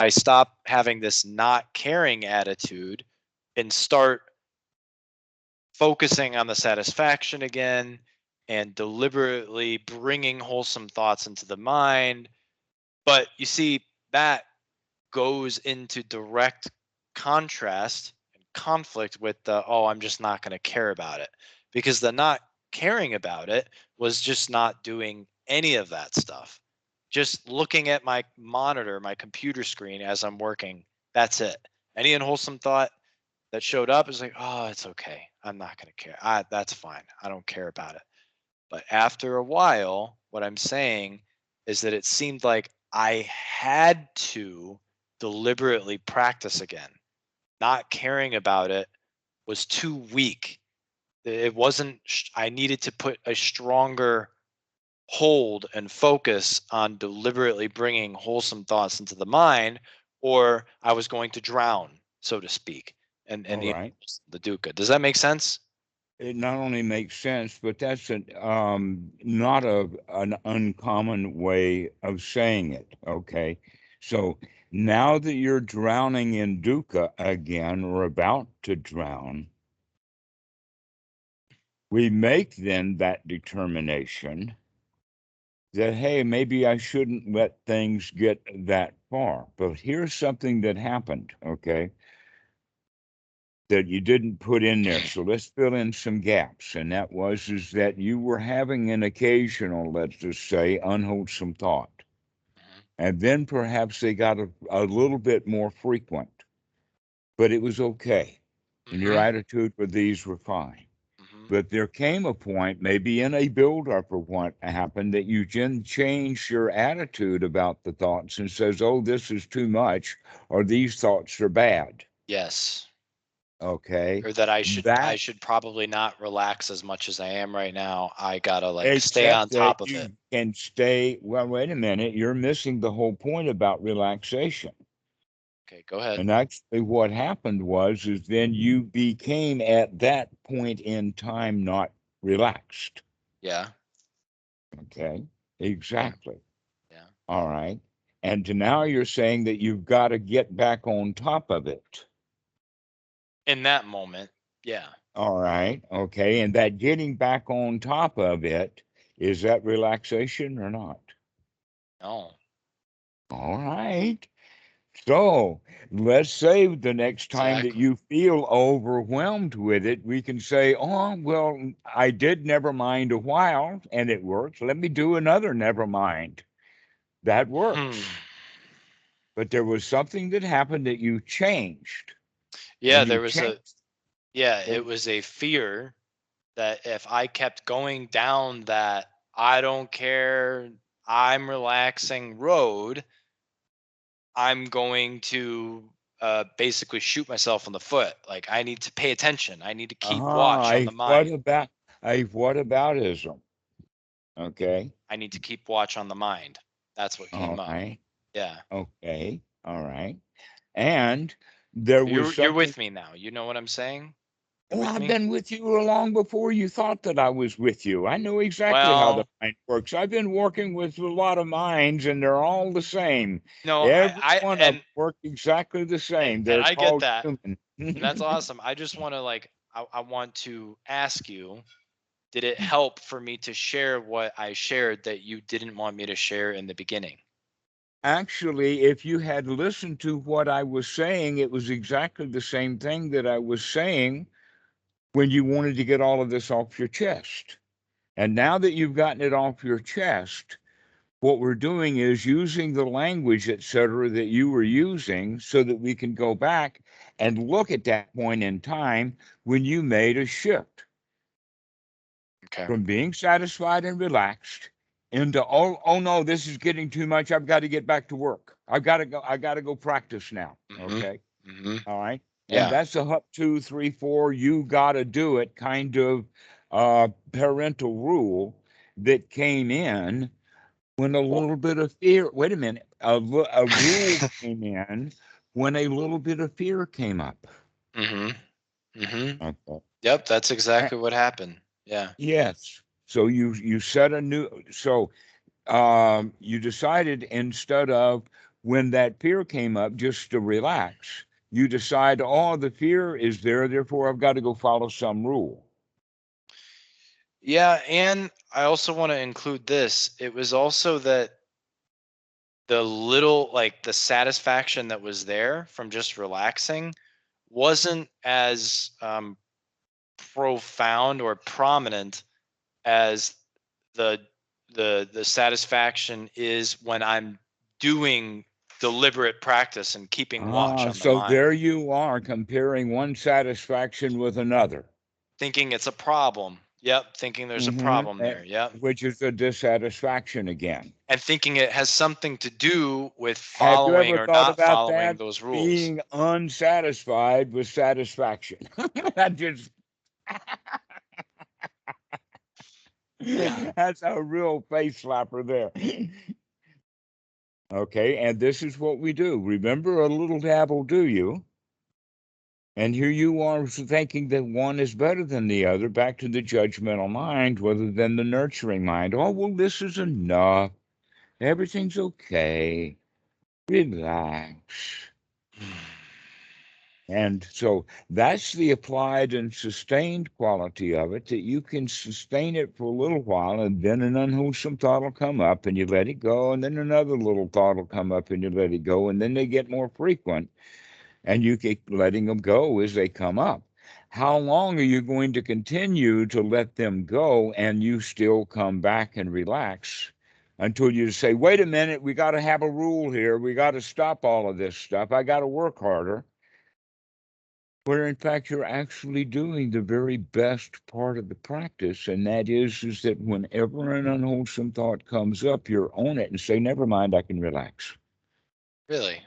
I stop having this not caring attitude and start focusing on the satisfaction again and deliberately bringing wholesome thoughts into the mind. But you see, that goes into direct contrast and conflict with the, oh, I'm just not going to care about it. Because the not caring about it was just not doing any of that stuff. Just looking at my monitor, my computer screen as I'm working. That's it. Any unwholesome thought that showed up is like, oh, it's okay. I'm not going to care. That's fine. I don't care about it. But after a while, what I'm saying is that it seemed like I had to deliberately practice again. Not caring about it was too weak. It wasn't, I needed to put a stronger hold and focus on deliberately bringing wholesome thoughts into the mind, or I was going to drown, so to speak, and All right. the dukkha. Does that make sense? It not only makes sense, but that's not an uncommon way of saying it. Okay. So now that you're drowning in dukkha again, or about to drown, we make then that determination that, hey, maybe I shouldn't let things get that far. But here's something that happened, okay, that you didn't put in there. So let's fill in some gaps. And that was is that you were having an occasional, let's just say, unwholesome thought. And then perhaps they got a little bit more frequent, but it was okay. And your Mm-hmm. attitude for these were fine. Mm-hmm. But there came a point, maybe in a buildup of what happened, that you then changed your attitude about the thoughts and says, "Oh, this is too much," or "These thoughts are bad." Yes. Okay, Or that I that should probably not relax as much as I am right now. I gotta like stay on except that top of it. you can stay. Well, wait a minute, you're missing the whole point about relaxation. Okay, go ahead. And actually, what happened was is then you became at that point in time not relaxed. Yeah. Okay, Yeah. exactly. Yeah. All right. And to now you're saying that you've got to get back on top of it. In that moment, yeah. All right. Okay. And that getting back on top of it, is that relaxation or not? No. All right. So let's say the next time that Exactly. you feel overwhelmed with it, we can say, oh, well, I did never mind a while and it works. Let me do another never mind. That Hmm. works. But there was something that happened that you changed. Yeah, And you there was a changed. yeah, it And was a fear that if I kept going down that I don't care, I'm relaxing road, I'm going to basically shoot myself in the foot. Like I need to pay attention. I need to keep watch on a the what mind. about a what aboutism? Okay. I need to keep watch on the mind. That's what came All up. right. Yeah. Okay. All right. And there was You're something. with me now. You know what I'm saying? You're Oh, with I've me? been with you long before you thought that I was with you. I know exactly how the Well, mind works. I've been working with a lot of minds, and they're all the same. no, Every I one of them work exactly the same. and They're I get called that. human. And that's awesome. I just want to like I want to ask you, did it help for me to share what I shared that you didn't want me to share in the beginning? Actually, if you had listened to what I was saying, it was exactly the same thing that I was saying when you wanted to get all of this off your chest. And now that you've gotten it off your chest, what we're doing is using the language, et cetera, that you were using so that we can go back and look at that point in time when you made a shift Okay. from being satisfied and relaxed into, oh no, this is getting too much. I've got to get back to work. I got to go practice now. Mhm. Okay. Mhm. All right. And Yeah. that's a up 2, 3, 4, you got to do it kind of parental rule that came in when a Well, little bit of fear, wait a minute, a rule came in when a little bit of fear came up. mhm. Mhm. Okay. Yep, that's A- exactly what happened. Yeah. yes. So you set a new, so you decided instead of when that fear came up, just to relax, you decide, oh, the fear is there, therefore I've got to go follow some rule. Yeah, and I also want to include this. It was also that the little, like, the satisfaction that was there from just relaxing wasn't as profound or prominent as the the satisfaction is when I'm doing deliberate practice and keeping watch on the So there mind, you are comparing one satisfaction with another. thinking it's a problem. Yep, thinking there's a problem there. Yep. Which is a dissatisfaction again. And thinking it has something to do with Have you following ever or thought not about following that? those rules. Being unsatisfied with satisfaction. That just Yeah. that's a real face slapper there. Okay, and this is what we do. Remember, a little dabble do you? And here you are thinking that one is better than the other, back to the judgmental mind rather than the nurturing mind. Oh, well, this is enough. Everything's okay. Relax. And so that's the applied and sustained quality of it, that you can sustain it for a little while, and then an unwholesome thought will come up and you let it go, and then another little thought will come up and you let it go, and then they get more frequent, and you keep letting them go as they come up. How long are you going to continue to let them go and you still come back and relax until you say, wait a minute, we got to have a rule here. We got to stop all of this stuff. I got to work harder. Where in fact you're actually doing the very best part of the practice, and that is that whenever an unwholesome thought comes up, you're on it and say, never mind, I can relax. Really?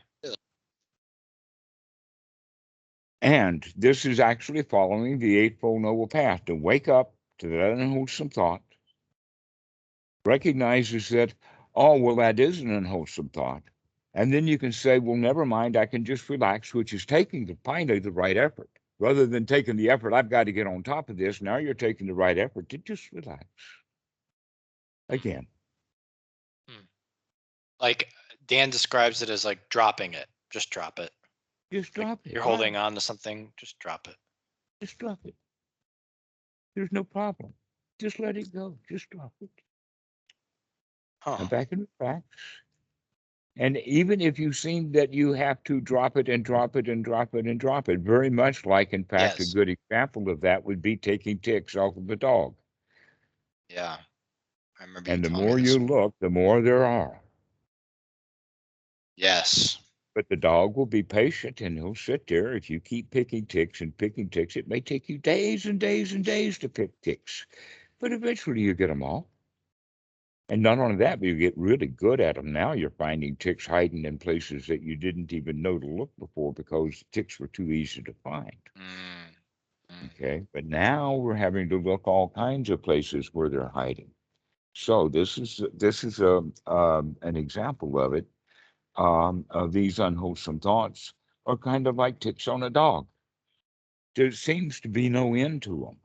And this is actually following the Eightfold Noble Path, to wake up to that unwholesome thought, recognizes that, oh, well, that is an unwholesome thought. And then you can say, well, never mind, I can just relax, which is taking finally the right effort. Rather than taking the effort, I've got to get on top of this. Now you're taking the right effort to just relax again. Hmm. Like Dan describes it as like dropping it. Just drop it. Just Like drop it. you're holding on to something, just drop it. Just drop it. There's no problem. Just let it go. Just drop it. Come Huh. back and relax. And even if you seem that you have to drop it and drop it and drop it and drop it, very much like, in fact, a Yes. good example of that would be taking ticks off of the dog. Yeah. I remember you And the telling me more this you one. look, the more there are. Yes. But the dog will be patient and he'll sit there. If you keep picking ticks and picking ticks, it may take you days and days and days to pick ticks. But eventually you get them all. And not only that, but you get really good at them. Now you're finding ticks hiding in places that you didn't even know to look before because ticks were too easy to find. Mm. Mm. Okay. But now we're having to look all kinds of places where they're hiding. So this is an example of it. Of these unwholesome thoughts are kind of like ticks on a dog. There seems to be no end to them.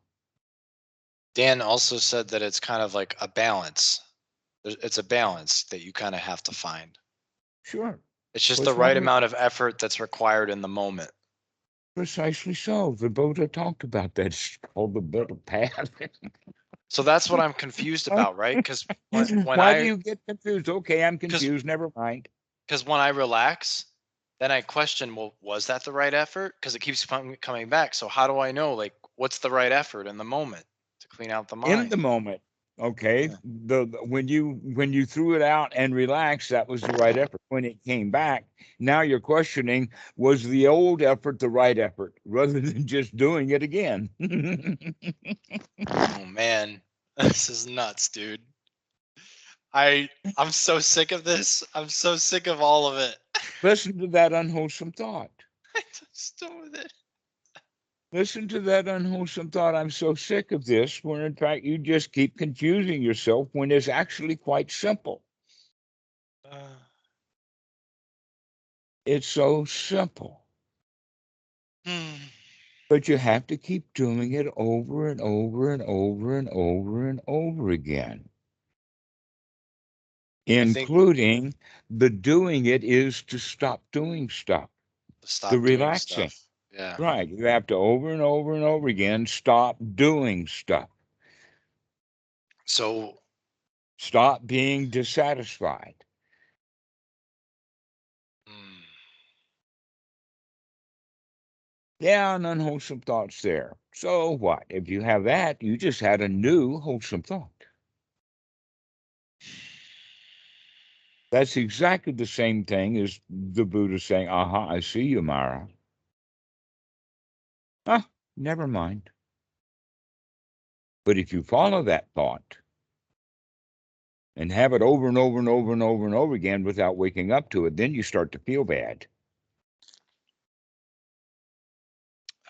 Dan also said that it's kind of like a balance. It's a balance that you kind of have to find. Sure. It's just the What's right wrong with amount of effort that's required in the moment. precisely so? The Buddha talked about that. It's called the middle path. So that's what I'm confused about, right? Because when Why do I you get confused? Okay, I'm because confused. Never mind. because when I relax, then I question, well, was that the right effort? Because it keeps coming back. So how do I know, like, what's the right effort in the moment to clean out the In the mind? moment, okay, Yeah. when you threw it out and relaxed, that was the right effort. When it came back, now you're questioning, was the old effort the right effort, rather than just doing it again? Oh man, this is nuts, dude. I'm so sick of this. I'm so sick of all of it. Listen to that unwholesome thought. I just done with it. Listen to that unwholesome thought. I'm so sick of this, when in fact you just keep confusing yourself when it's actually quite simple. Uh, It's so simple. hmm. But you have to keep doing it over and over and over and over and over again. including the doing it is to stop doing stuff, the stop doing relaxing. stuff. Yeah. Right. You have to over and over and over again stop doing stuff, So stop being dissatisfied. mm, Yeah, and unwholesome thoughts there. So what? If you have that, you just had a new wholesome thought. That's exactly the same thing as the Buddha saying, aha, I see you, Mara. Ah, never mind. But if you follow that thought and have it over and over and over and over and over again without waking up to it, then you start to feel bad.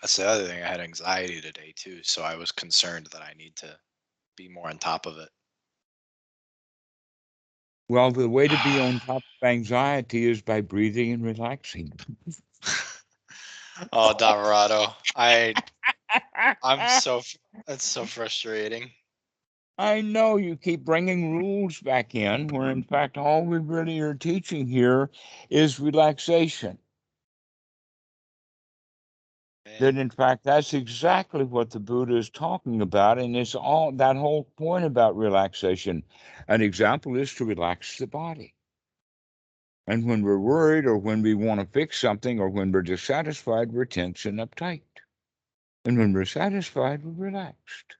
that's the other thing. I had anxiety today too, so I was concerned that I need to be more on top of it. Well, the way to be on top of anxiety is by breathing and relaxing. Oh, Dhammarato, I'm so that's so frustrating. I know you keep bringing rules back in, where in fact all we really are teaching here is relaxation. That Man. in fact that's exactly what the Buddha is talking about, and it's all that whole point about relaxation. An example is to relax the body. And when we're worried or when we want to fix something or when we're dissatisfied, we're tense and uptight. And when we're satisfied, we're relaxed.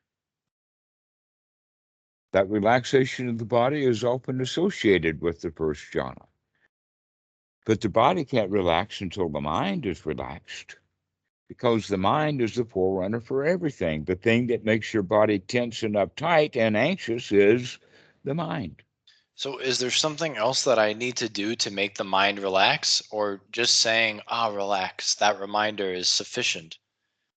That relaxation of the body is often associated with the first jhana. But the body can't relax until the mind is relaxed, because the mind is the forerunner for everything. The thing that makes your body tense and uptight and anxious is the mind. So is there something else that I need to do to make the mind relax, or just saying, ah, relax, that reminder is sufficient?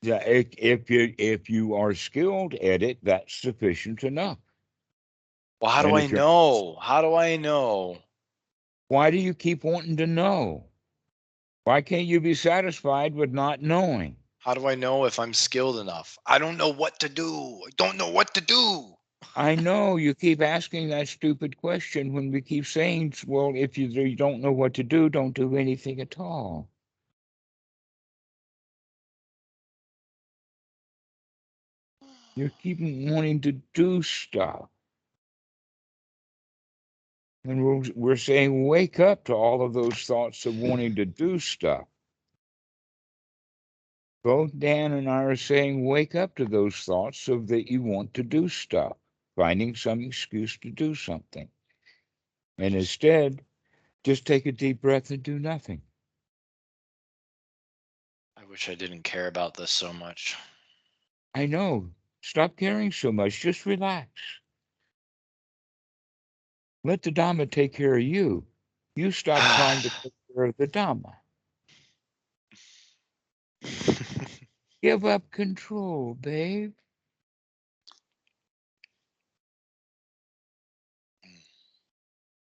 Yeah, if you are skilled at it, that's sufficient enough. Well, how do And I if you're, know? How do I know? why do you keep wanting to know? Why can't you be satisfied with not knowing? How do I know if I'm skilled enough? I don't know what to do. I don't know what to do. I know you keep asking that stupid question when we keep saying, well, if you don't know what to do, don't do anything at all. You keep wanting to do stuff. And we're saying, wake up to all of those thoughts of wanting to do stuff. Both Dan and I are saying, wake up to those thoughts of that you want to do stuff, finding some excuse to do something. And instead, just take a deep breath and do nothing. I wish I didn't care about this so much. I know. Stop caring so much. Just relax. Let the Dhamma take care of you. You stop trying to take care of the Dhamma. Give up control, babe.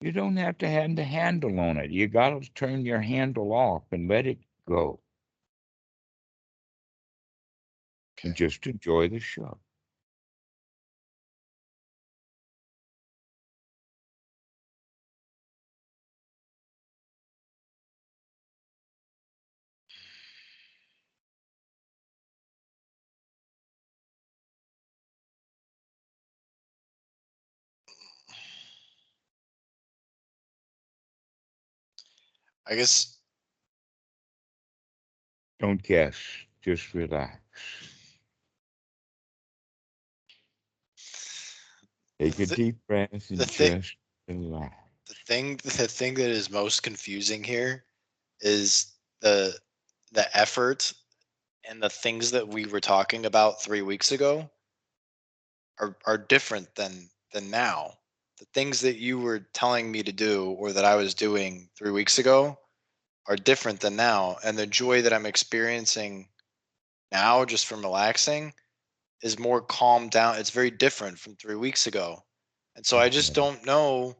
You don't have to have the handle on it. You got to turn your handle off and let it go and Okay. just enjoy the show. I guess Don't guess. Just relax. the Take a th- deep breath the and thing just relax. the thing that is most confusing here is the effort and the things that we were talking about 3 weeks ago are different than now. The things that you were telling me to do or that I was doing 3 weeks ago are different than now, and the joy that I'm experiencing now just from relaxing is more calmed down. It's very different from 3 weeks ago. And so I just Okay. don't know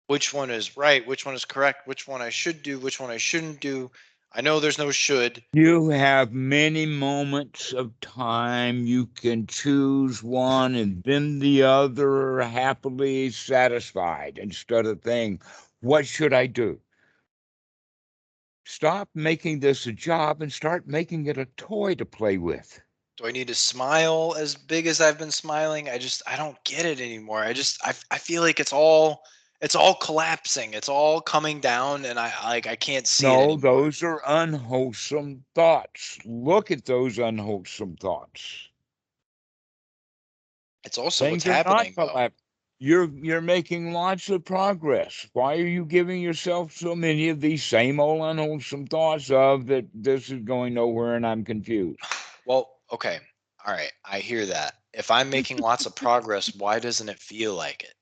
which one is right, which one is correct, which one I should do, which one I shouldn't do. I know there's no should. You have many moments of time. You can choose one and then the other, happily satisfied, instead of saying, what should I do? Stop making this a job and start making it a toy to play with. Do I need to smile as big as I've been smiling? I don't get it anymore. I feel like it's all collapsing. It's all coming down, and I can't see it No, anymore. those are unwholesome thoughts. Look at those unwholesome thoughts. It's also what's Things are not happening though. collapsing. You're making lots of progress. Why are you giving yourself so many of these same old unwholesome thoughts of that this is going nowhere and I'm confused? Well, okay. All right. I hear that. If I'm making lots of progress, why doesn't it feel like it?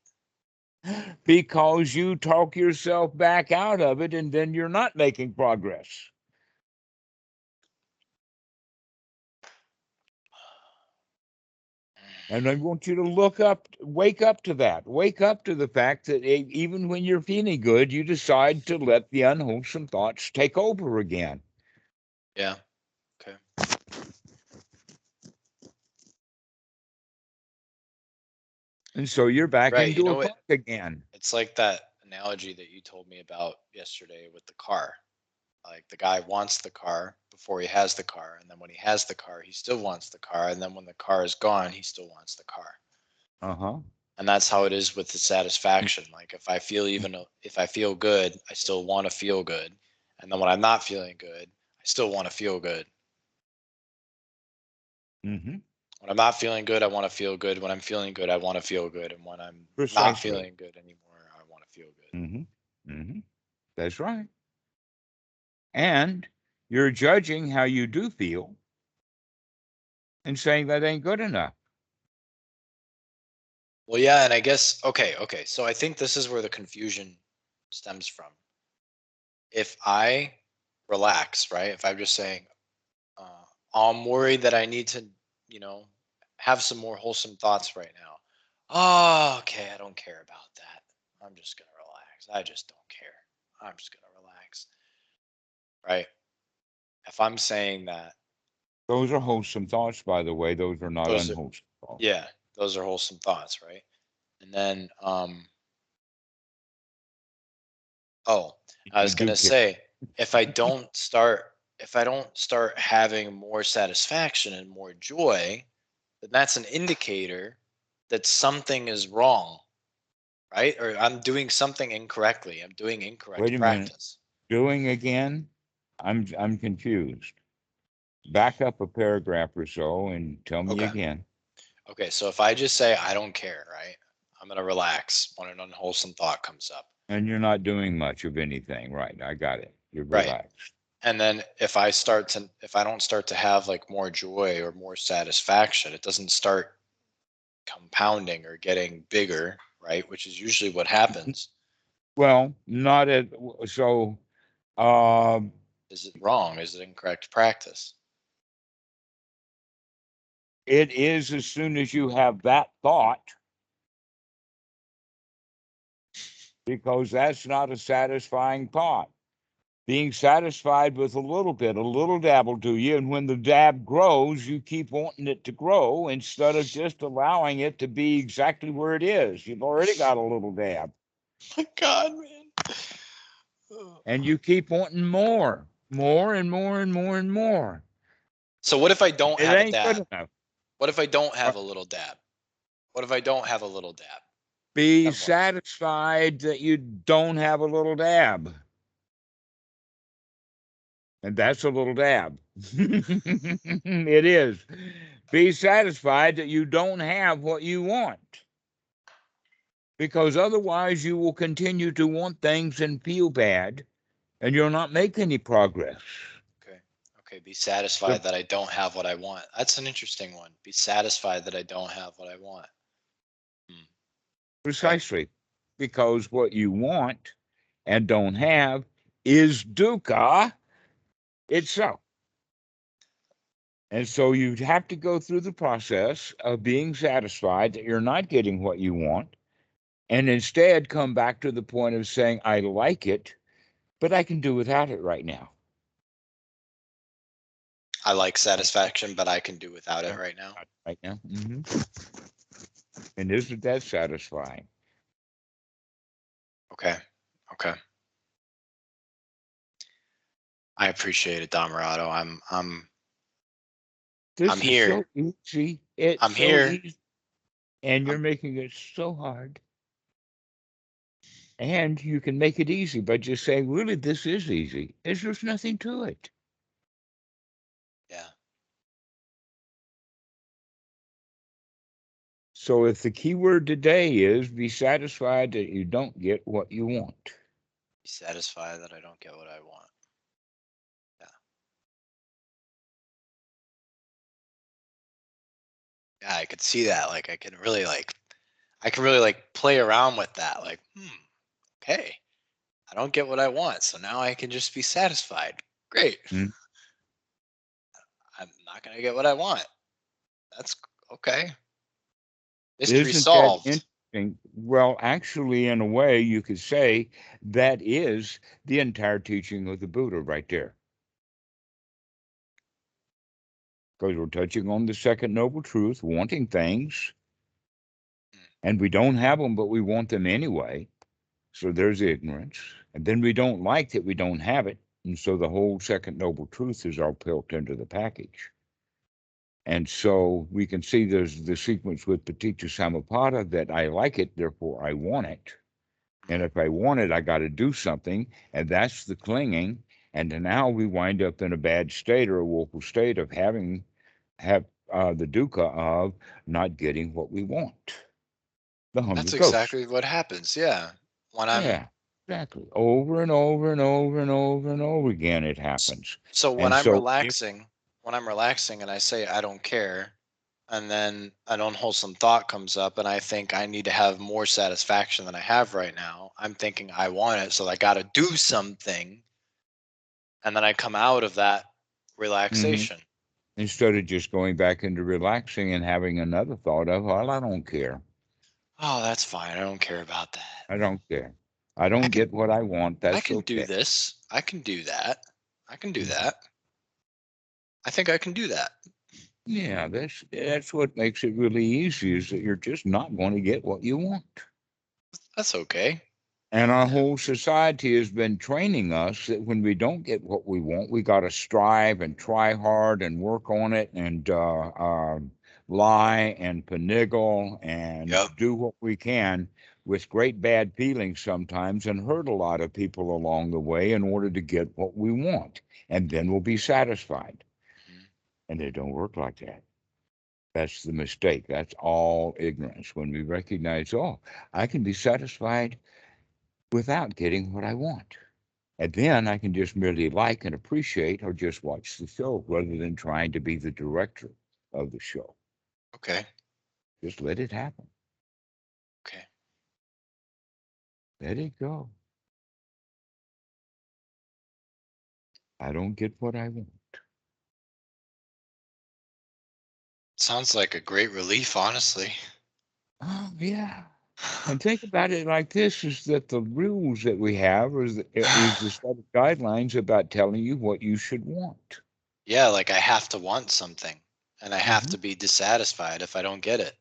Because you talk yourself back out of it and then you're not making progress. And I want you to wake up to that. Wake up to the fact that even when you're feeling good, you decide to let the unwholesome thoughts take over again. Yeah. Okay. And so you're back Right. You into a know funk what? again. It's like that analogy that you told me about yesterday with the car. Like the guy wants the car before he has the car, and then when he has the car, he still wants the car, and then when the car is gone, he still wants the car. Uh-huh. And that's how it is with the satisfaction. Like if I feel good, I still want to feel good, and then when I'm not feeling good, I still want to feel good. Mm-hmm. When I'm not feeling good, I want to feel good. When I'm feeling good, I want to feel good, and when I'm not Precisely. feeling good anymore, I want to feel good. Mm-hmm. Mm-hmm. That's right. And you're judging how you do feel and saying that ain't good enough. Well, yeah, and I guess okay. So I think this is where the confusion stems from. If I relax, right? If I'm just saying, I'm worried that I need to, you know, have some more wholesome thoughts right now. Oh, okay, I don't care about that. I'm just gonna relax. I just don't care. I'm just gonna relax, right? If I'm saying that, Those are wholesome thoughts, by the way. Those are not those are, unwholesome thoughts. yeah, those are wholesome thoughts, right? And then, oh, I You was do gonna care. say, if I don't start having more satisfaction and more joy, then that's an indicator that something is wrong, right? Or I'm doing something incorrectly. I'm doing Wait incorrect a minute. practice. Doing again? I'm confused. Back up a paragraph or so and tell me Okay. again. Okay. So if I just say I don't care, right? I'm gonna relax when an unwholesome thought comes up. And you're not doing much of anything. Right. I got it. You're Right. relaxed. And then if I don't start to have like more joy or more satisfaction, it doesn't start compounding or getting bigger, right? Which is usually what happens. Well, not at so um Is it wrong? Is it incorrect practice? it is as soon as you have that thought, because that's not a satisfying thought. Being satisfied with a little bit, a little dab will do you. And when the dab grows, you keep wanting it to grow instead of just allowing it to be exactly where it is. You've already got a little dab. My God, man. And you keep wanting more and more and more and more. So what if I don't It have a ain't good dab? enough. What if I don't Uh, have a little dab? What if I don't have a little dab? Be Then what? satisfied that you don't have a little dab. And that's a little dab. It is. Be satisfied that you don't have what you want, because otherwise you will continue to want things and feel bad, and you'll not make any progress. Okay. Okay. Be satisfied The, that I don't have what I want. That's an interesting one. Be satisfied that I don't have what I want. Hmm. Okay. precisely because what you want and don't have is dukkha itself. And so you have to go through the process of being satisfied that you're not getting what you want, and instead come back to the point of saying, I like it, but I can do without it right now. I like satisfaction, but I can do without it right now. Right now. And isn't that satisfying? Okay. Okay. I appreciate it, Dhammarato. This I'm is here. so easy. It's I'm so here. easy. And you're I'm, making it so hard. And you can make it easy by just saying, really, this is easy. There's nothing to it. yeah. So if the key word today is be satisfied that you don't get what you want. Be satisfied that I don't get what I want. Yeah. Yeah, I could see that. Like I can really play around with that. Like, okay. I don't get what I want, so now I can just be satisfied. Great. Mm. I'm not gonna get what I want. That's okay. Mystery Isn't that solved. interesting? Well, actually, in a way, you could say that is the entire teaching of the Buddha right there. Because we're touching on the second noble truth, wanting things, and we don't have them, but we want them anyway. So there's ignorance. And then we don't like that we don't have it. And so the whole second noble truth is all built into the package. And so we can see there's the sequence with Paticca Samuppada that I like it, therefore I want it. And if I want it, I got to do something. And that's the clinging. And now we wind up in a bad state or a woeful state of have the dukkha of not getting what we want. The That's hungry ghost. exactly what happens. Yeah. When I'm Yeah, exactly. Over and over and over and over and over again, it happens. so when And I'm so, relaxing, and I say I don't care, and then an unwholesome thought comes up and I think I need to have more satisfaction than I have right now. I'm thinking I want it, so I got to do something, and then I come out of that mhm, relaxation. instead of just going back into relaxing and having another thought of, well, I don't care. Oh, that's fine. I don't care about that. I don't care. I I don't can get what I want. I That's can do okay. this. I can do that. I can do Mhm. that. I think I can do that. Yeah, that's what makes it really easy is that you're just not going to get what you want. That's okay. And our Yeah. whole society has been training us that when we don't get what we want, we got to strive and try hard and work on it and lie and finagle and Yep. do what we can with great bad feelings sometimes and hurt a lot of people along the way in order to get what we want. And then we'll be satisfied. Mhm. And it don't work like that. That's the mistake. That's all ignorance. When we recognize, oh, I can be satisfied without getting what I want. And then I can just merely like and appreciate or just watch the show rather than trying to be the director of the show. Okay. Just let it happen. Okay. Let it go. I don't get what I want. Sounds like a great relief, honestly. Oh, yeah. And think about it like this is that the rules that we have is the set of guidelines about telling you what you should want. Yeah, like I have to want something and I have Hmm. to be dissatisfied if I don't get it.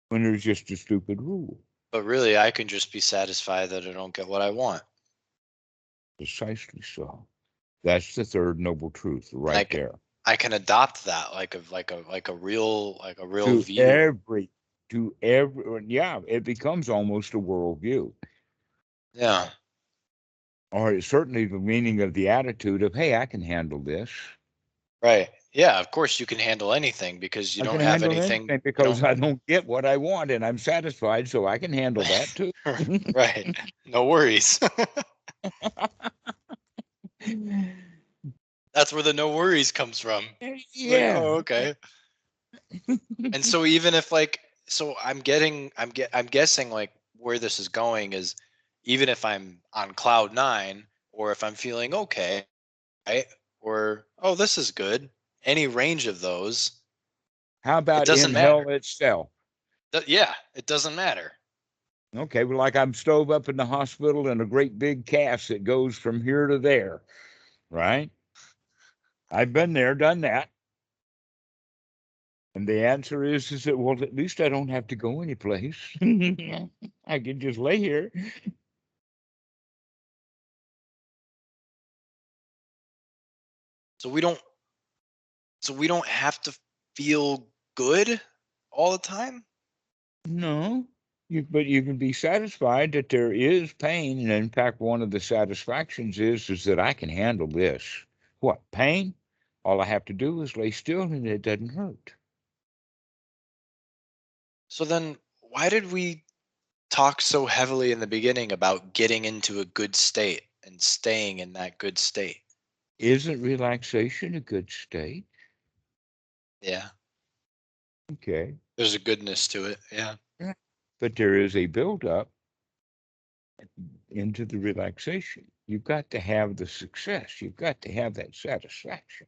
When there's just a stupid rule. But really, I can just be satisfied that I don't get what I want. Precisely so. That's the third noble truth And right there. I can adopt that like a real To view. every to every yeah, it becomes almost a worldview. Yeah. Or it's certainly the meaning of the attitude of, hey, I can handle this. Right. Yeah, of course you can handle anything because you I can don't have handle anything anything you don't because I don't get what I want and I'm satisfied, so I can handle that too. right. No worries. That's where the no worries comes from. Like, Yeah. oh, okay. And so even if like so I'm guessing like where this is going is even if I'm on cloud 9 or if I'm feeling okay, right? Or oh, this is good. Any range of those, How it about doesn't in hell matter. itself? Yeah, it doesn't matter. Okay, well, like I'm stove up in the hospital in a great big cast that goes from here to there, right? I've been there, done that. And the answer is that, well, at least I don't have to go anyplace. I can just lay here. So we don't have to feel good all the time? No, but you can be satisfied that there is pain. And in fact, one of the satisfactions is that I can handle this. What, pain? All I have to do is lay still and it doesn't hurt. So then why did we talk so heavily in the beginning about getting into a good state and staying in that good state? Isn't relaxation a good state? Yeah. Okay. There's a goodness to it. Yeah. Yeah. But there is a buildup into the relaxation. You've got to have the success. You've got to have that satisfaction.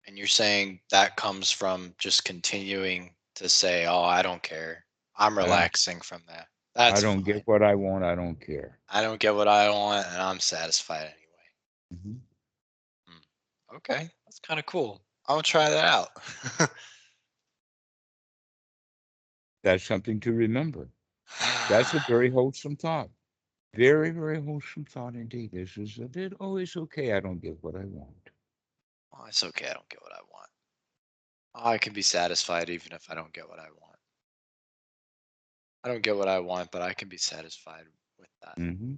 And you're saying that comes from just continuing to say, "Oh, I don't care. I'm Uh, relaxing from that. I That's don't fine. get what I want. I don't care. I don't get what I want and I'm satisfied anyway." Mhm. Hmm. Okay. That's kind of cool. I'll try that out. That's something to remember. That's a very wholesome thought. Very, very wholesome thought indeed. This is a bit, oh, it's okay. I don't get what I want. Oh, it's okay. I don't get what I want. Oh, I can be satisfied even if I don't get what I want. I don't get what I want, but I can be satisfied with that. Hmm.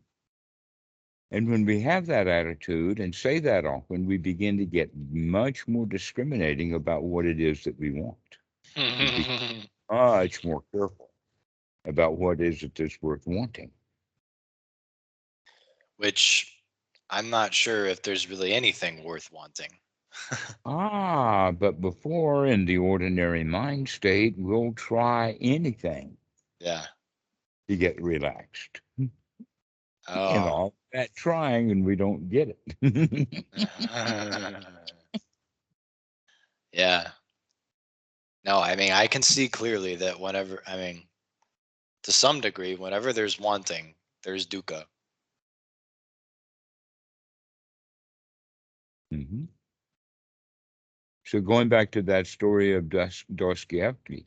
And when we have that attitude and say that often, we begin to get much more discriminating about what it is that we want. We become much more careful about what is it that's worth wanting. Which I'm not sure if there's really anything worth wanting. Ah, but before in the ordinary mind state, we'll try anything Yeah. to get relaxed. And Oh. all that trying, and we don't get it. Yeah. No, I mean, I can see clearly that whenever, I mean, to some degree, whenever there's wanting, there's dukkha. Mhm. So going back to that story of Dostoevsky,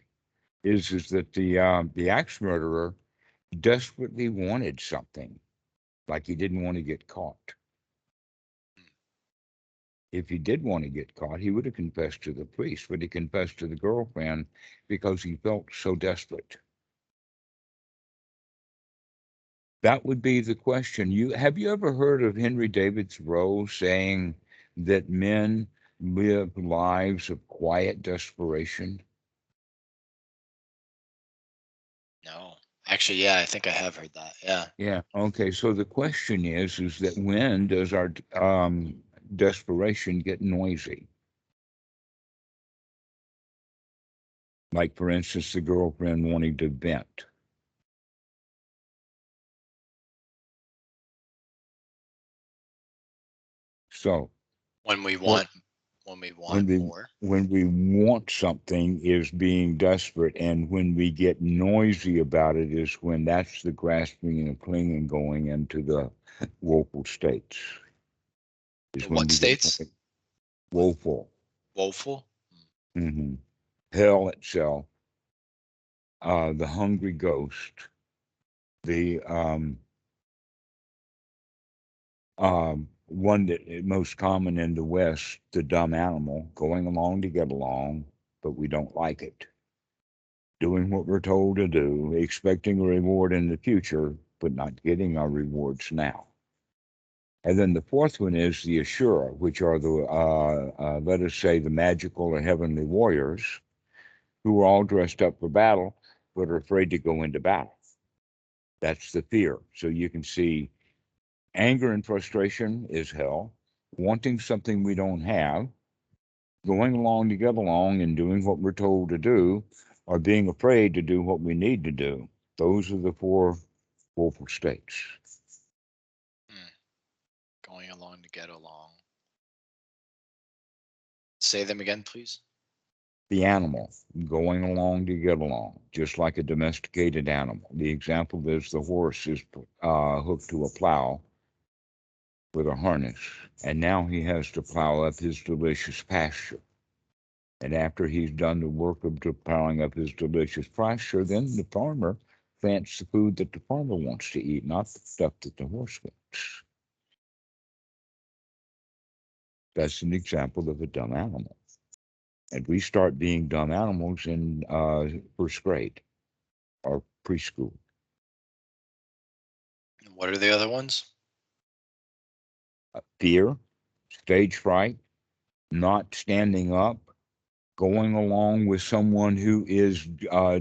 is that the axe murderer desperately wanted something, like he didn't want to get caught. If he did want to get caught, he would have confessed to the police, but he confessed to the girlfriend because he felt so desperate. That would be the question. You ever heard of Henry David Thoreau saying that men live lives of quiet desperation? No. Actually, yeah, I think I have heard that. Yeah. Yeah. Okay. So the question is that when does our desperation get noisy? Like, for instance, the girlfriend wanting to vent. So When we what want, when we when want we more. when we want something is being desperate, and when we get noisy about it is when that's the grasping and clinging going into the woeful states. The Is when what we get states? woeful. Woeful? Hmm. Hell itself, the hungry ghost, the one that is most common in the West, the dumb animal, going along to get along, but we don't like it. Doing what we're told to do, expecting a reward in the future, but not getting our rewards now. And then the fourth one is the Ashura, which are the, let us say, the magical or heavenly warriors who are all dressed up for battle, but are afraid to go into battle. That's the fear. So you can see anger and frustration is hell, wanting something we don't have, going along to get along and doing what we're told to do, or being afraid to do what we need to do. Those are the four woeful states. Hmm. Going along to get along. Say them again, please. The animal going along to get along, just like a domesticated animal. The example is the horse is hooked to a plow, with a harness, and now he has to plow up his delicious pasture. And after he's done the work of plowing up his delicious pasture, then the farmer plants the food that the farmer wants to eat, not the stuff that the horse wants. That's an example of a dumb animal. And we start being dumb animals in first grade or preschool. What are the other ones? Fear, stage fright, not standing up, going along with someone who is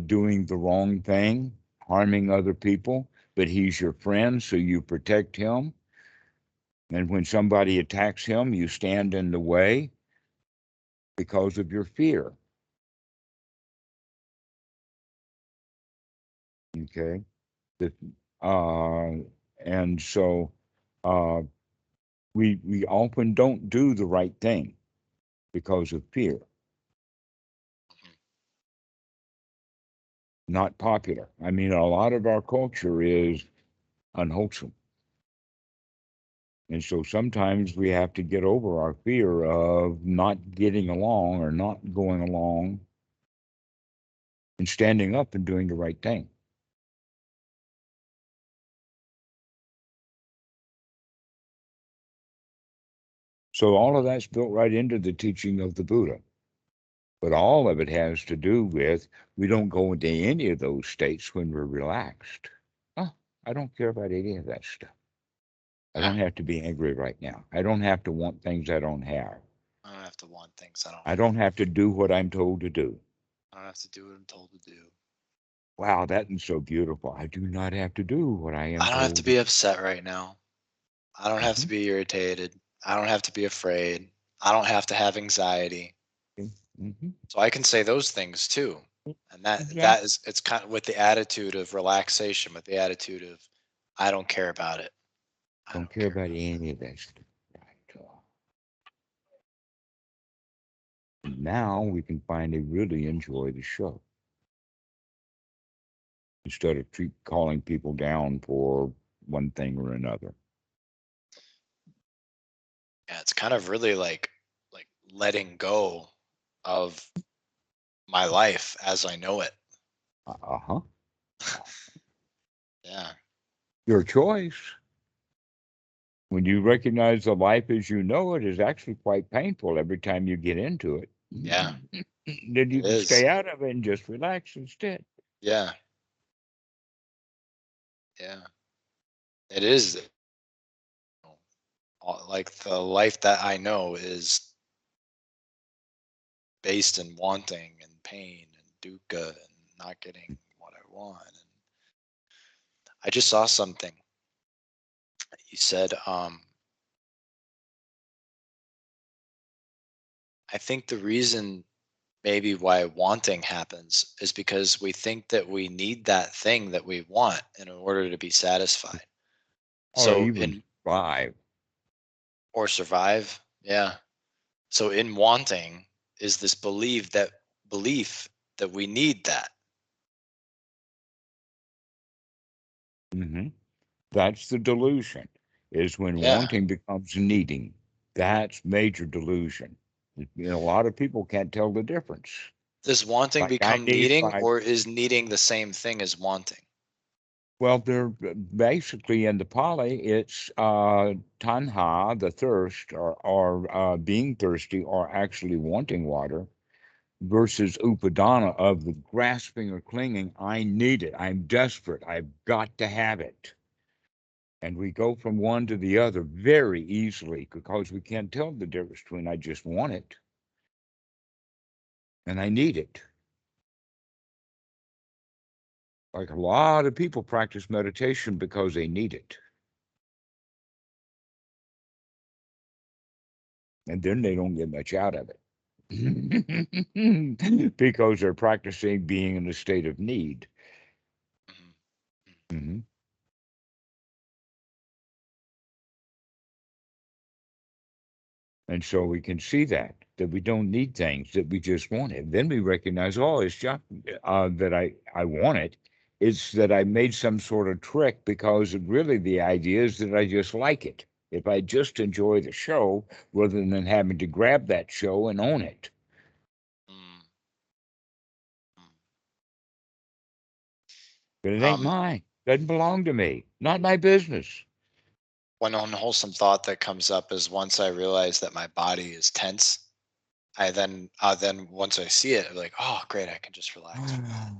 doing the wrong thing, harming other people, but he's your friend, so you protect him. And when somebody attacks him, you stand in the way because of your fear. Okay. The, and so uh, we often don't do the right thing because of fear. Not popular. I mean, a lot of our culture is unwholesome. And so sometimes we have to get over our fear of not getting along or not going along and standing up and doing the right thing. So all of that's built right into the teaching of the Buddha. But all of it has to do with we don't go into any of those states when we're relaxed. Oh, I don't care about any of that stuff. I don't have to be angry right now. I don't have to want things I don't have. I don't have to want things I don't I have. don't have to do what I'm told to do. I don't have to do what I'm told to do. Wow, that is so beautiful. I do not have to do what I am I don't have to told. be upset right now. I don't have to Mhm. be irritated. I don't have to be afraid. I don't have to have anxiety. Mhm. So I can say those things too. And Exactly. that is, it's kind of with the attitude of relaxation, with the attitude of I don't care about it. I Don't don't care care about about any of that stuff. Right. And now we can finally really enjoy the show instead of calling people down for one thing or another. Yeah, it's kind of really like letting go of my life as I know it. Uh-huh. Yeah. Your choice. When you recognize the life as you know it is actually quite painful every time you get into it. Yeah. Then you It can is. stay out of it and just relax instead. Yeah. Yeah. It is. Like the life that I know is based in wanting and pain and dukkha and not getting what I want. And I just saw something. You said, I think the reason maybe why wanting happens is because we think that we need that thing that we want in order to be satisfied. Or So even in survive. or survive. Yeah. So in wanting is this belief that we need that. Hmm. That's the delusion, is when Yeah. wanting becomes needing. That's major delusion. A lot of people can't tell the difference. Does wanting Like I become need needing, my, or is needing the same thing as wanting? well, they're basically in the Pali, it's tanha, the thirst, or being thirsty, or actually wanting water, versus upadana of the grasping or clinging. I need it. I'm desperate. I've got to have it. And we go from one to the other very easily because we can't tell the difference between I just want it and I need it. Like a lot of people practice meditation because they need it. And then they don't get much out of it because they're practicing being in a state of need. Mhm. Mhm. And so we can see that we don't need things, that we just want it. Then we recognize, oh, it's just that I want it. It's that I made some sort of trick because really the idea is that I just like it. if I just enjoy the show rather than having to grab that show and own it. Mm. Mm. But it ain't mine. Doesn't belong to me. Not my business. One unwholesome thought that comes up is once I realize that my body is tense, then once I see it, I'm like, oh great, I can just relax from that.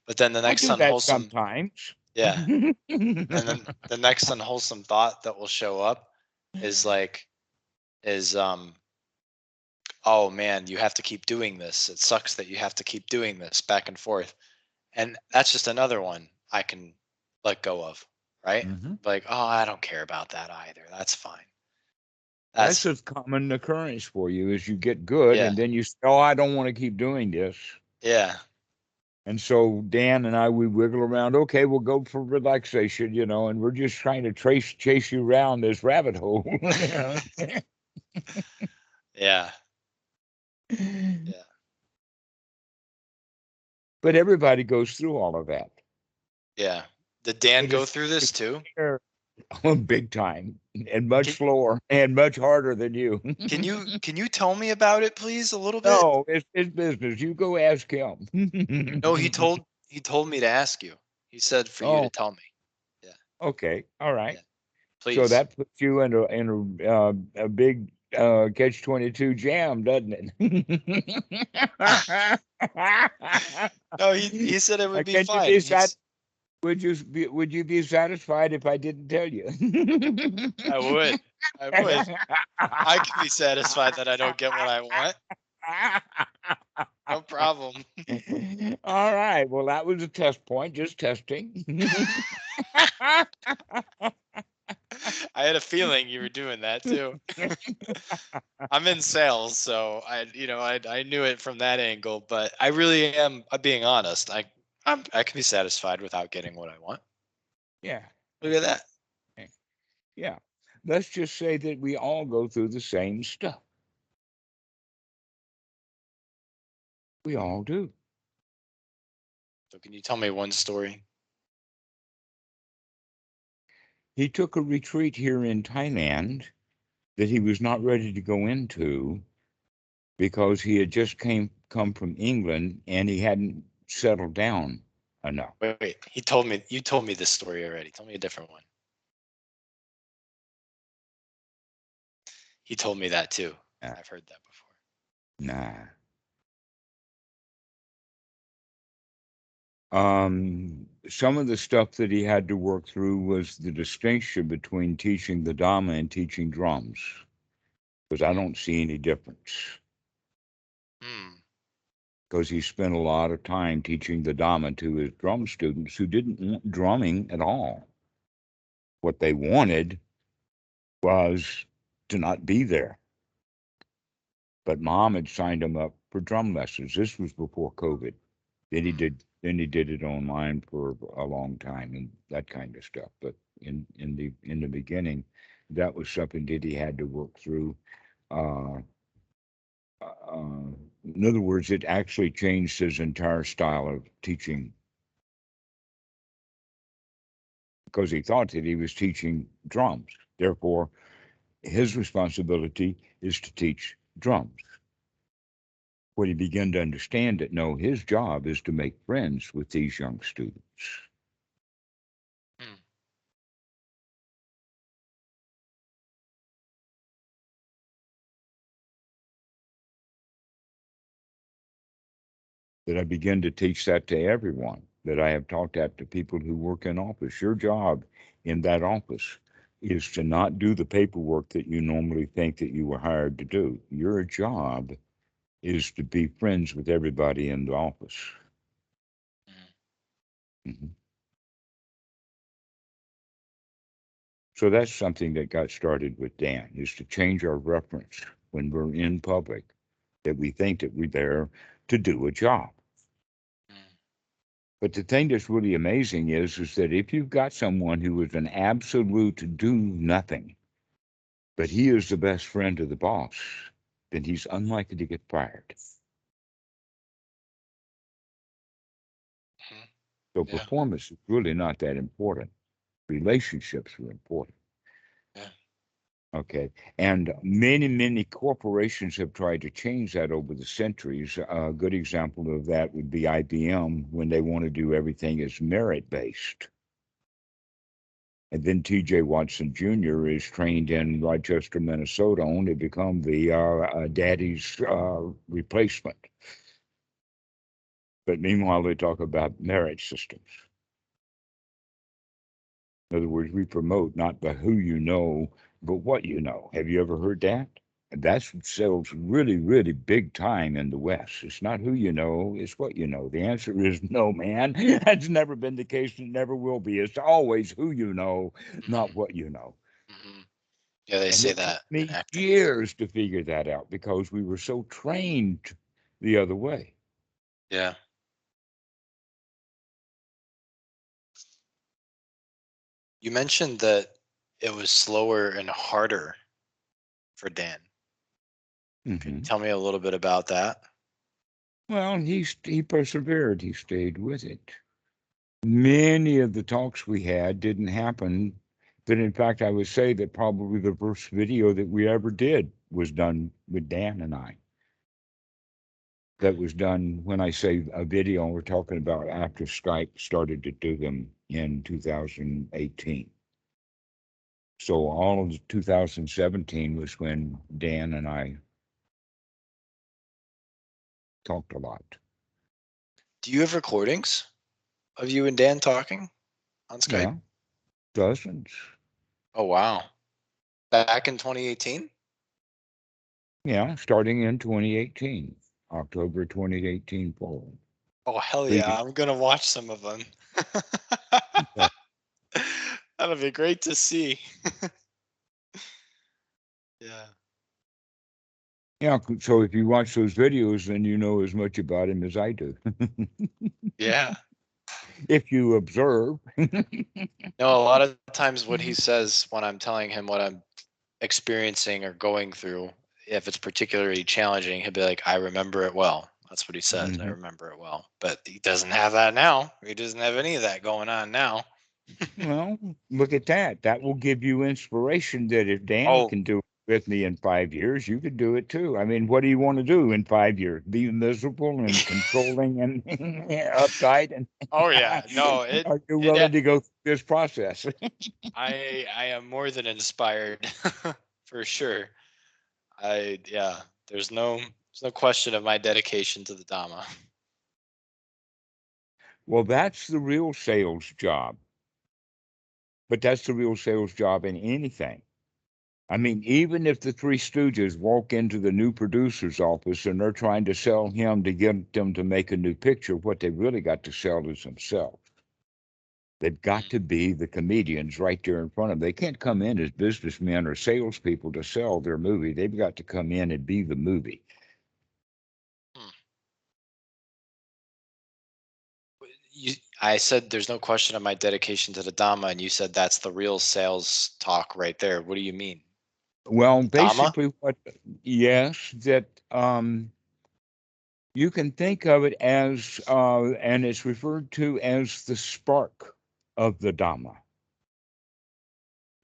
But then the I next do that unwholesome, sometimes. yeah, and then the next unwholesome thought that will show up is like, is oh man, you have to keep doing this. It sucks that you have to keep doing this back and forth. And that's just another one I can let go of, right? Mhm. Like, oh, I don't care about that either. That's fine. That's That's a common occurrence for you is you get good yeah, and then you say, oh, I don't want to keep doing this. yeah. And so Dan and I, we wiggle around. Okay, we'll go for relaxation, and we're just trying to chase you around this rabbit hole. Yeah. Yeah. But everybody goes through all of that. Yeah. Did Dan But go it's through this too? big time and much Can slower and much harder than you. can you tell me about it please a little bit? No, it's his business. You go ask him. No, he told me to ask you. He said for you to Oh, tell me. Yeah. okay. All right. Yeah. So Please. that puts you in a big catch-22 jam, doesn't it? No, he said it would be Can you fine. be sat? Would you be satisfied if I didn't tell you? I would. I would. I can be satisfied that I don't get what I want. No problem. All right. Well, that was a test point. Just testing. I had a feeling you were doing that too. I'm in sales, so I knew it from that angle, but I really am being honest. I can be satisfied without getting what I want. Yeah. Look at that. Okay. Yeah. Let's just say that we all go through the same stuff. We all do. So can you tell me one story? He took a retreat here in Thailand that he was not ready to go into because he had just come from England and he hadn't settled down enough. Wait. You told me this story already. Tell me a different one. He told me that too. Nah, I've heard that before. nah. Some of the stuff that he had to work through was the distinction between teaching the Dhamma and teaching drums, because I don't see any difference. Hmm. Because he spent a lot of time teaching the Dhamma to his drum students who didn't want drumming at all. What they wanted was to not be there. But mom had signed him up for drum lessons. This was before COVID. Then he did it online for a long time and that kind of stuff. But in the beginning, that was something that he had to work through. Uh, in other words, it actually changed his entire style of teaching because he thought that he was teaching drums. Therefore, his responsibility is to teach drums. When he began to understand that no, his job is to make friends with these young students. Hmm. That I begin to teach that to everyone that I have taught that to people who work in office. Your job in that office is to not do the paperwork that you normally think that you were hired to do. Your job is to be friends with everybody in the office. Hmm. Mhm. So that's something that got started with Dan, is to change our reference when we're in public, that we think that we're there to do a job. Hmm. But the thing that's really amazing is that if you've got someone who is an absolute do nothing, but he is the best friend of the boss, then he's unlikely to get fired. Hmm. So Yeah. performance is really not that important. Relationships are important. Yeah. Okay. And many, many corporations have tried to change that over the centuries. A good example of that would be IBM when they want to do everything as merit based. And then TJ Watson Jr. is trained in Rochester, Minnesota, only to become the daddy's replacement. But meanwhile, they talk about merit systems. In other words, we promote not by who you know, but what you know. Have you ever heard that? And that's what sells really, really big time in the West. It's not who you know, it's what you know. The answer is no, man. That's never been the case and never will be. It's always who you know, not Hmm. what you know. Hmm. Yeah, they And say it took that in me acting. years to figure that out because we were so trained the other way. Yeah. You mentioned that it was slower and harder for Dan. Can you Hmm. tell me a little bit about that? Well, he persevered. He stayed with it. Many of the talks we had didn't happen. That in fact, I would say that probably the first video that we ever did was done with Dan and I. That was done when I say a video, we're talking about after Skype started to do them in 2018. So all of 2017 was when Dan and I talked a lot. Do you have recordings of you and Dan talking on Skype? Yeah, dozens. Oh, wow. Back in 2018? Yeah, starting in 2018, October 2018 forward. Oh, hell Leading. yeah. I'm going to watch some of them. Yeah. That'll be great to see. Yeah. Yeah, so if you watch those videos, then you know as much about him as I do. Yeah. If you observe. No, a lot of times what he says when I'm telling him what I'm experiencing or going through, if it's particularly challenging, he'll be like, I remember it well. That's what he says. I Mhm. remember it well. But he doesn't have that now. He doesn't have any of that going on now. Well, look at that. That will give you inspiration that if Dan Oh, can do it with me in 5 years, you could do it too. I mean, what do you want to do in 5 years? Be miserable and controlling and uptight? And oh yeah. No, are you it willing to go through this process? I am more than inspired for sure. Yeah, there's no question of my dedication to the Dhamma. Well, that's the real sales job. But that's the real sales job in anything. I mean, even if the Three Stooges walk into the new producer's office and they're trying to sell him to get them to make a new picture, what they really got to sell is themselves. They've got Mm, to be the comedians right there in front of them. They can't come in as businessmen or salespeople to sell their movie. They've got to come in and be the movie. mm. I said there's no question of my dedication to the Dhamma, and you said that's the real sales talk right there. What do you mean? Well, The Dhamma? basically, yes, that you can think of it as, and it's referred to as the spark of the Dhamma.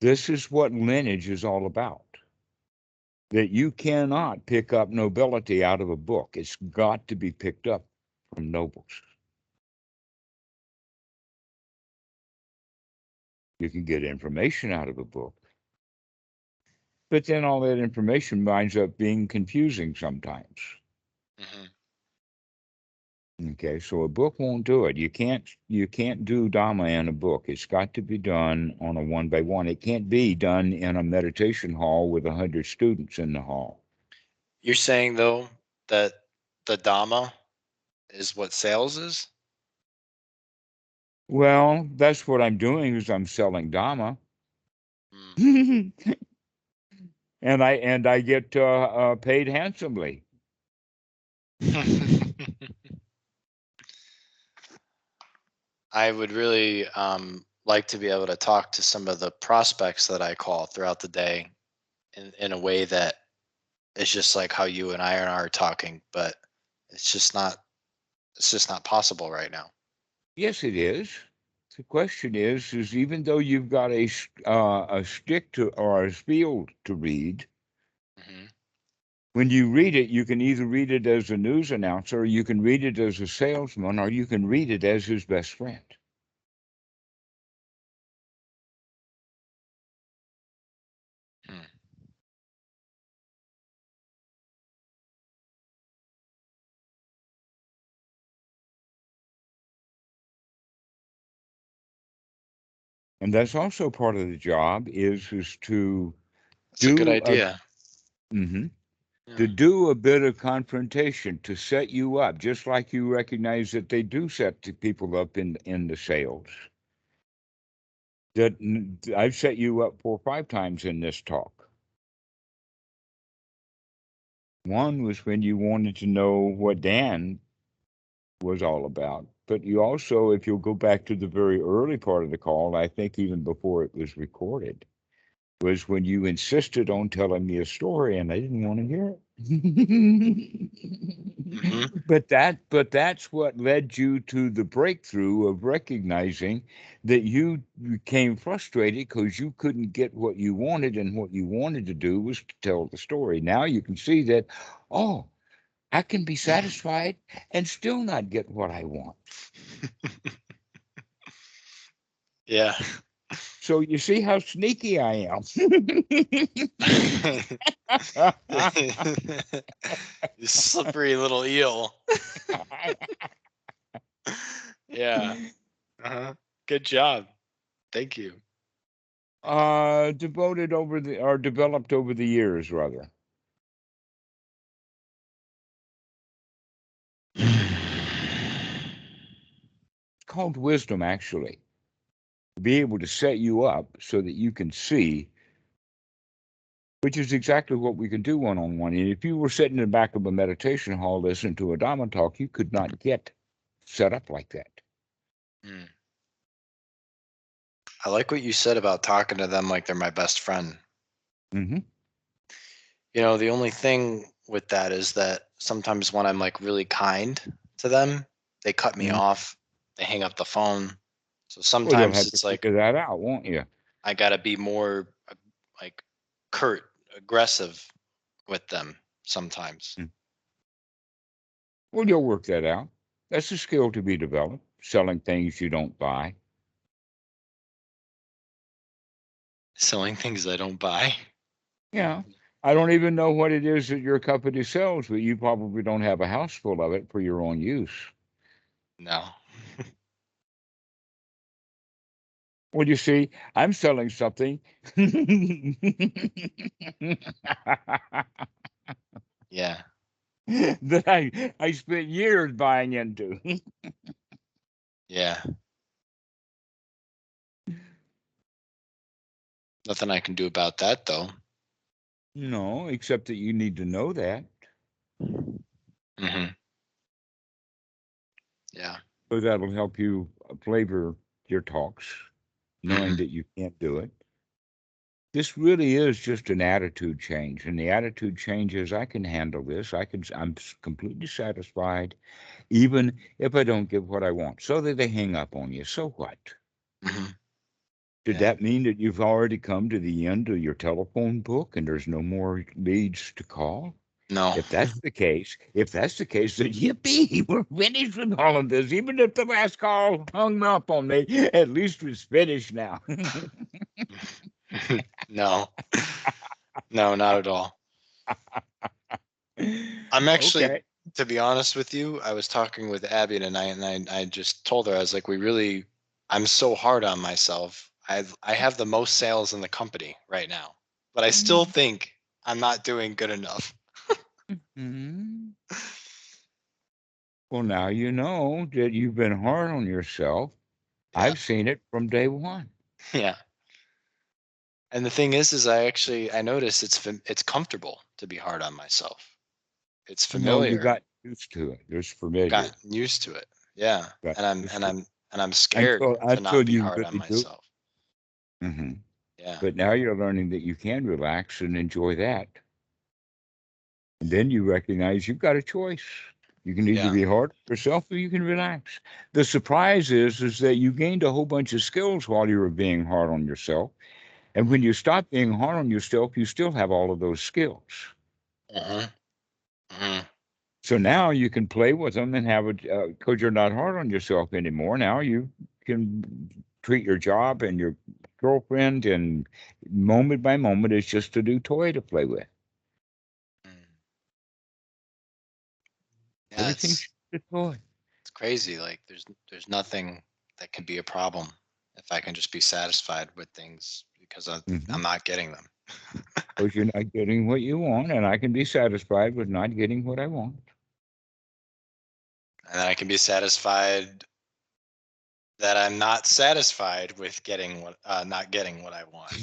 This is what lineage is all about. That you cannot pick up nobility out of a book. It's got to be picked up from nobles. You can get information out of a book, but then all that information winds up being confusing sometimes. Hmm. Okay, so a book won't do it. You can't do Dhamma in a book. It's got to be done on a one by one. It can't be done in a meditation hall with 100 students in the hall. You're saying though that the Dhamma is what sales is? Well, that's what I'm doing is I'm selling Dhamma. Mm. And I get paid handsomely. I would really like to be able to talk to some of the prospects that I call throughout the day in a way that is just like how you and I are talking, but it's just not it's just not possible right now. Yes, it is. the question is even though you've got a stick to or a spiel to read, Mm-hmm. when you read it, you can either read it as a news announcer, or you can read it as a salesman, or you can read it as his best friend. Hmm. And that's also part of the job is to That's a good do a idea. mhm, to Yeah. do a bit of confrontation to set you up, just like you recognize that they do set the people up in the sales. That I've set you up 4 or 5 times in this talk. One was when you wanted to know what Dan was all about. But you also, if you'll go back to the very early part of the call, I think even before it was recorded, was when you insisted on telling me a story and I didn't want to hear Mm-hmm. it. But that's what led you to the breakthrough of recognizing that you became frustrated because you couldn't get what you wanted, and what you wanted to do was to tell the story. Now you can see that, oh, I can be satisfied and still not get what I want. Yeah. So you see how sneaky I am. You slippery little eel. Yeah. Uh-huh. Good job. Thank you. Devoted over the or developed over the years, rather. It's called wisdom, actually. To be able to set you up so that you can see, which is exactly what we can do one-on-one. And if you were sitting in the back of a meditation hall listening to a Dhamma talk, you could not get set up like that. Mm. I like what you said about talking to them like they're my best friend. Mm-hmm. The only thing with that is that sometimes when I'm like really kind to them, they cut me Mm-hmm. off, they hang up the phone. So Well, you'll sometimes have to it's like figure that out, won't you? I got to be more like curt, aggressive with them sometimes. Mm. Well, you'll work that out. That's a skill to be developed, selling things you don't buy. Selling things I don't buy. Yeah. I don't even know what it is that your company sells, but you probably don't have a house full of it for your own use. No. Well, you see, I'm selling something Yeah. that I spent years buying into. Yeah. Nothing I can do about that though. No, except that you need to know that. Hmm. Yeah. So that'll help you flavor your talks, knowing Hmm. that you can't do it. This really is just an attitude change, and the attitude change is I can handle this. I'm completely satisfied, even if I don't get what I want. So that they hang up on you. So what? Hmm. Did Yeah. that mean that you've already come to the end of your telephone book and there's no more leads to call? No. If that's the case, then yippee, we're finished with all of this. Even if the last call hung up on me, at least it's finished now. No. No, not at all. I'm actually, Okay. to be honest with you, I was talking with Abby tonight, and I just told her, I was like, I'm so hard on myself. I have the most sales in the company right now, but I still think I'm not doing good enough. Mhm. Well, now you know that you've been hard on yourself. Yeah. I've seen it from day one. Yeah. And the thing is I notice it's comfortable to be hard on myself. It's No, you familiar. got used to it. It's I've familiar. gotten used to it. Yeah. Got And I'm used and to it. I'm and I'm scared to not Until be you hard on really do. myself. Hmm. Yeah. But now you're learning that you can relax and enjoy that. And then you recognize you've got a choice. You can either be hard on yourself or you can relax. The surprise is that you gained a whole bunch of skills while you were being hard on yourself. And when you stop being hard on yourself, you still have all of those skills. Uh-huh. Uh-huh. So now you can play with them and have it because you're not hard on yourself anymore. Now you can treat your job and your girlfriend, and moment by moment, it's just a new toy to play with. Yeah, Everything's a toy. it's crazy. Like there's nothing that can be a problem if I can just be satisfied with things because I'm not getting them. Because you're not getting what you want, and I can be satisfied with not getting what I want. And then I can be satisfied that I'm not satisfied with not getting what I want.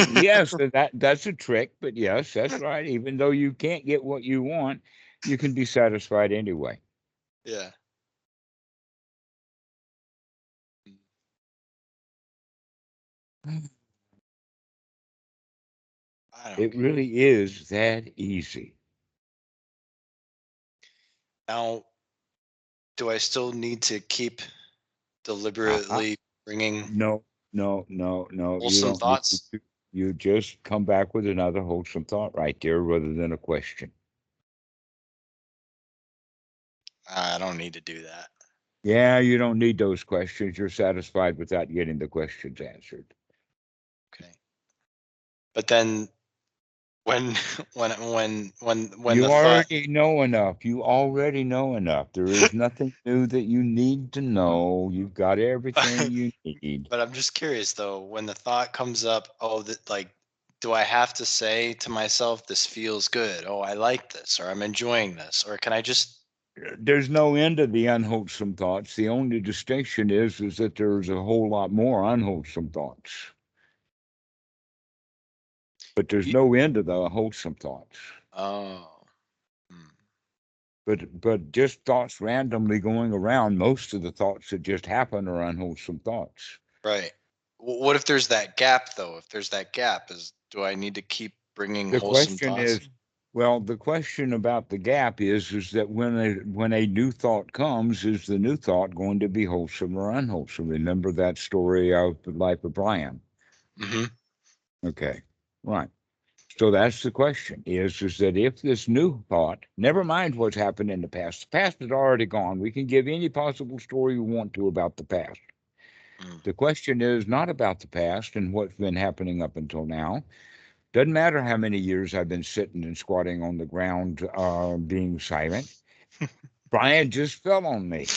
Yes, that's a trick, but yes, that's right. Even though you can't get what you want, you can be satisfied anyway. Yeah. I don't It care. really is that easy. Now, do I still need to keep deliberately bringing No, no. You wholesome don't need thoughts? to. You just come back with another wholesome thought right there rather than a question. I don't need to do that. Yeah, you don't need those questions. You're satisfied without getting the questions answered. Okay. But then when when You the thought already know enough. You already know enough. There is nothing new that you need to know. You've got everything you need. but I'm just curious though, when the thought comes up, oh, that like, do I have to say to myself, this feels good? Oh, I like this, or I'm enjoying this, or can I just? There's no end to the unwholesome thoughts. The only distinction is that there's a whole lot more unwholesome thoughts. But there's y- no end to the wholesome thoughts. Oh, hmm, But just thoughts randomly going around, most of the thoughts that just happen are unwholesome thoughts. right. What if there's that gap though? If there's that gap, do I need to keep bringing The wholesome question thoughts? is, well, the question about the gap is that when a new thought comes, is the new thought going to be wholesome or unwholesome? Remember that story of the life of Brian? Mm-hmm. Okay, right. So that's the question: is that if this new thought, never mind what's happened in the past is already gone. We can give any possible story we want to about the past. Mm. The question is not about the past and what's been happening up until now. Doesn't matter how many years I've been sitting and squatting on the ground, being silent. Brian just fell on me.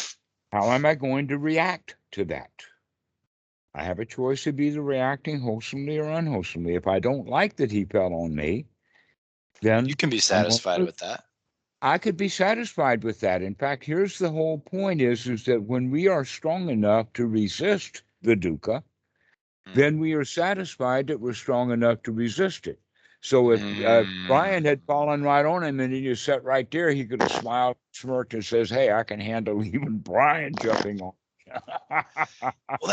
How am I going to react to that? I have a choice of either reacting wholesomely or unwholesomely. If I don't like that he fell on me, You then can be I'm going satisfied to. with that. I could be satisfied with that. In fact, here's the whole point: is that when we are strong enough to resist the dukkha, Mm. then we are satisfied that we're strong enough to resist it. So if Brian Mm. had fallen right on him and he just sat right there, he could have smiled, smirked, and says, "Hey, I can handle even Brian jumping on." Well,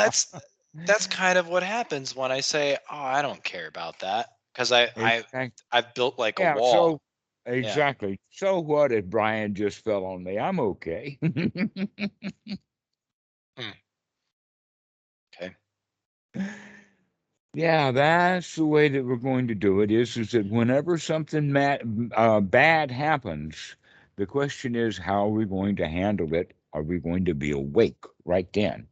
that's kind of what happens when I say, "Oh, I don't care about that," because Exactly. I've built like a Yeah. wall. So Yeah. exactly. So what if Brian just fell on me? I'm okay. Mm. Okay. Yeah, that's the way that we're going to do it. Is that whenever something bad happens, the question is, how are we going to handle it? Are we going to be awake right then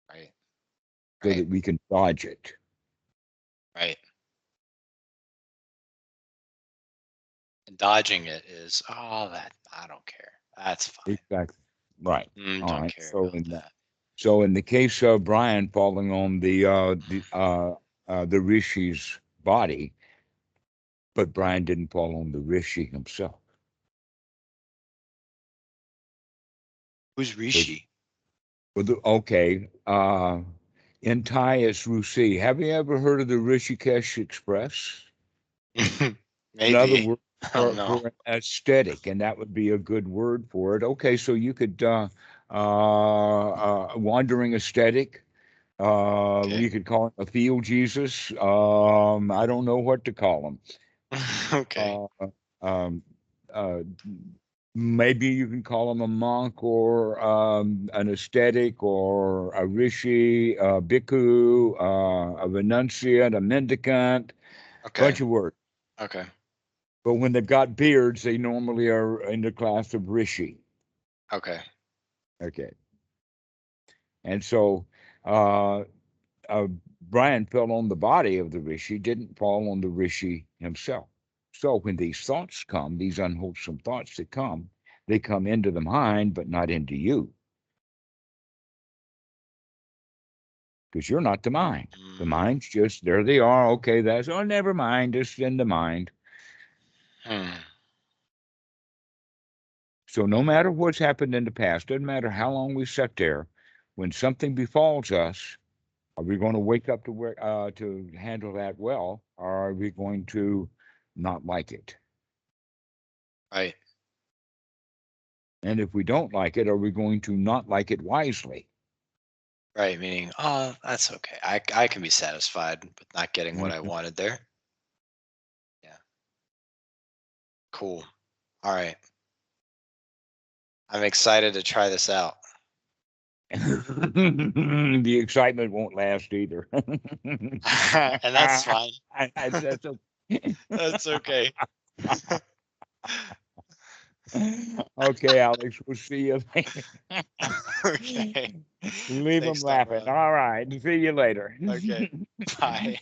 Right. so Right. that we can dodge it? Right. And dodging it is, oh, that I don't care. That's fine. Exactly. Right. All Don't right. care about that. So in the case of Brian falling on the rishi's body, but Brian didn't fall on the rishi himself. Who's Because Rishi? okay, in Thai it's Rusi. Have you ever heard of the Rishikesh Express? Another Maybe. word I don't know. for aesthetic, and that would be a good word for it. Okay, so you could wandering aesthetic. Okay. We could call him a field Jesus. I don't know what to call him. Okay. Uh, um, maybe you can call him a monk or an ascetic or a rishi, a bhikkhu, a renunciate, a mendicant, Okay. bunch of words. Okay. But when they've got beards, they normally are in the class of rishi. Okay. Okay. And so Brian fell on the body of the rishi, didn't fall on the rishi himself. So when these thoughts come, these unwholesome thoughts that come, they come into the mind, but not into you. Because you're not the mind. The mind's just, there they are. Okay, that's, oh, never mind. It's in the mind. So no matter what's happened in the past, doesn't matter how long we sat there, when something befalls us, are we going to wake up to handle that well, or are we going to not like it? Right. And if we don't like it, are we going to not like it wisely? Right. Meaning, oh, that's okay. I can be satisfied with not getting what I Mhm. wanted there. Yeah. Cool. All right. I'm excited to try this out. The excitement won't last either. And that's fine. That's okay. That's okay. Okay, Alex, we'll see you later. Okay. Leave them Thanks, laughing. Dhammarato. All right. See you later. Okay. Bye.